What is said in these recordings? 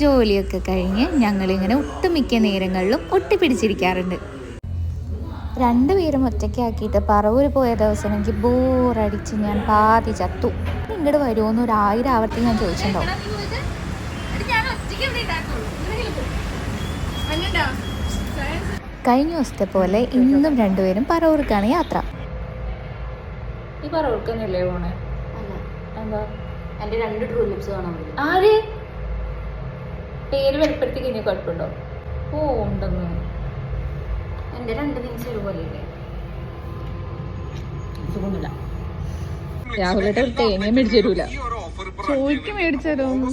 ജോലിയൊക്കെ കഴിഞ്ഞ് ഞങ്ങളിങ്ങനെ ഒട്ടുമിക്ക നേരങ്ങളിലും ഒട്ടിപ്പിടിച്ചിരിക്കാറുണ്ട്. രണ്ടുപേരും ഒറ്റയ്ക്കാക്കിയിട്ട് പറവൂർ പോയ ദിവസം എനിക്ക് ബോറടിച്ച് ഞാൻ പാതി ചത്തു. ഇങ്ങോട്ട് വരുമോന്ന് 1000 ആവർത്തി ഞാൻ ചോദിച്ചിട്ടുണ്ടാവും. കഴിഞ്ഞ ദിവസത്തെ പോലെ ഇന്നും രണ്ടുപേരും പറവൂർക്കാണ് യാത്ര. ഈ പറവൂർക്കന്നല്ലേ പോണേ? എന്താ എൻ്റെ 2 ട്രൂ ലിപ്സ് കാണാൻ പറ്റും. ആര് പേര് വെളിപ്പെടുത്തി കഴിഞ്ഞ കുഴപ്പമുണ്ടോ? ഓ ഉണ്ടെന്ന്. എൻ്റെ 2 തിങ്സ് ഒരുപോലെയല്ലേ? സുഖമില്ല. രാഹുലിന്റെ തേങ്ങ മേടിച്ചു തരൂല. ചോയ്ക്ക് മേടിച്ചു തരും.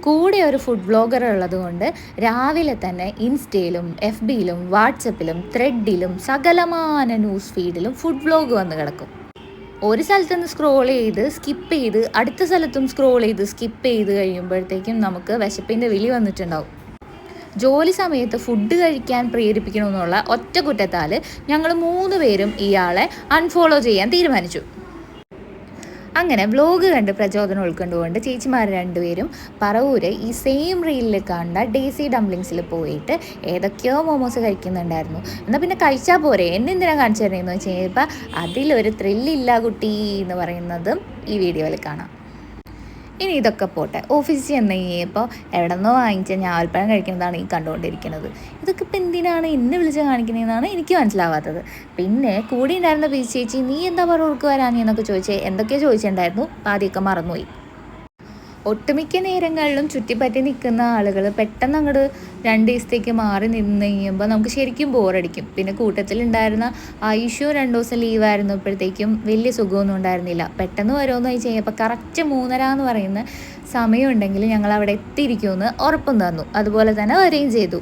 കൂടെ ഒരു ഫുഡ് ബ്ലോഗർ ഉള്ളത് കൊണ്ട് രാവിലെ തന്നെ ഇൻസ്റ്റയിലും FBയിലും വാട്സപ്പിലും ത്രെഡിലും സകലമാന ന്യൂസ് ഫീഡിലും ഫുഡ് വ്ലോഗ് വന്ന് കിടക്കും. ഒരു സ്ഥലത്തുനിന്ന് സ്ക്രോൾ ചെയ്ത് സ്കിപ്പ് ചെയ്ത് അടുത്ത സ്ഥലത്തും സ്ക്രോൾ ചെയ്ത് സ്കിപ്പ് ചെയ്ത് കഴിയുമ്പോഴത്തേക്കും നമുക്ക് വിശപ്പിൻ്റെ വിളി വന്നിട്ടുണ്ടാവും. ജോലി സമയത്ത് ഫുഡ് കഴിക്കാൻ പ്രേരിപ്പിക്കണമെന്നുള്ള ഒറ്റ കുറ്റത്താൽ ഞങ്ങൾ 3 പേരും ഇയാളെ അൺഫോളോ ചെയ്യാൻ തീരുമാനിച്ചു. അങ്ങനെ വ്ലോഗ് കണ്ട് പ്രചോദനം ഉൾക്കൊണ്ടുകൊണ്ട് ചേച്ചിമാർ 2 പേരും പറവൂര് ഈ സെയിം റീലിൽ കണ്ട ഡേസി ഡംപ്ലിങ്സിൽ പോയിട്ട് ഏതൊക്കെയോ മോമോസ് കഴിക്കുന്നുണ്ടായിരുന്നു. എന്നാൽ പിന്നെ കഴിച്ചാൽ പോരെ, എന്തിനാ കാണിച്ചു തരുന്നതെന്ന് വെച്ച് കഴിഞ്ഞപ്പോൾ അതിലൊരു ത്രില്ലില്ല കുട്ടി എന്ന് പറയുന്നതും ഈ വീഡിയോയിൽ കാണാം. ഇനി ഇതൊക്കെ പോട്ടെ, ഓഫീസിൽ ചെന്ന് കഴിഞ്ഞപ്പോൾ എവിടെ നിന്നോ വാങ്ങിച്ച ഞാവൽപ്പഴം കഴിക്കുന്നതാണ് ഈ കണ്ടുകൊണ്ടിരിക്കുന്നത്. ഇതൊക്കെ ഇപ്പം എന്തിനാണ് എന്നെ വിളിച്ച് കാണിക്കുന്നതെന്നാണ് എനിക്ക് മനസ്സിലാവാത്തത്. പിന്നെ കൂടി ഉണ്ടായിരുന്ന പി ചേച്ചി നീ എന്താ പറവൂർക്ക് വരാഞ്ഞെന്നൊക്കെ ചോദിച്ചേ എന്തൊക്കെയോ ചോദിച്ചിട്ടുണ്ടായിരുന്നു. ആദ്യമൊക്കെ മറന്നുപോയി. ഒട്ടുമിക്ക നേരങ്ങളിലും ചുറ്റിപ്പറ്റി നിൽക്കുന്ന ആളുകൾ പെട്ടെന്ന് അങ്ങോട്ട് 2 ദിവസത്തേക്ക് മാറി നിന്ന് കഴിയുമ്പോൾ നമുക്ക് ശരിക്കും ബോറടിക്കും. പിന്നെ കൂട്ടത്തിലുണ്ടായിരുന്ന ആയുഷു 2 ദിവസം ലീവായിരുന്നപ്പോഴത്തേക്കും വലിയ സുഖമൊന്നും ഉണ്ടായിരുന്നില്ല. പെട്ടെന്ന് വരുമെന്ന് ചോദിച്ചു കഴിഞ്ഞപ്പോൾ കറക്റ്റ് 3:30 എന്ന് പറയുന്ന സമയമുണ്ടെങ്കിൽ ഞങ്ങൾ അവിടെ എത്തിയിരിക്കുമെന്ന് ഉറപ്പും തന്നു. അതുപോലെ തന്നെ വരികയും ചെയ്തു.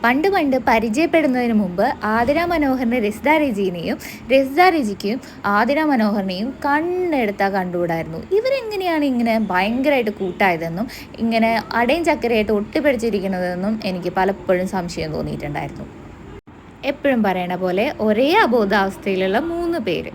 പണ്ട് പരിചയപ്പെടുന്നതിന് മുമ്പ് ആതിര മനോഹറിൻ്റെ രസിത രജിനെയും രസിത രജിക്കും ആതിര മനോഹറിനെയും കണ്ണെടുത്താൽ കണ്ടുകൂടായിരുന്നു. ഇവരെങ്ങനെയാണ് ഇങ്ങനെ ഭയങ്കരമായിട്ട് കൂട്ടായതെന്നും ഇങ്ങനെ അടയും ചക്കരയായിട്ട് ഒട്ടിപ്പിടിച്ചിരിക്കുന്നതെന്നും എനിക്ക് പലപ്പോഴും സംശയം തോന്നിയിട്ടുണ്ടായിരുന്നു. എപ്പോഴും പറയണ പോലെ ഒരേ അബോധാവസ്ഥയിലുള്ള 3 പേര്.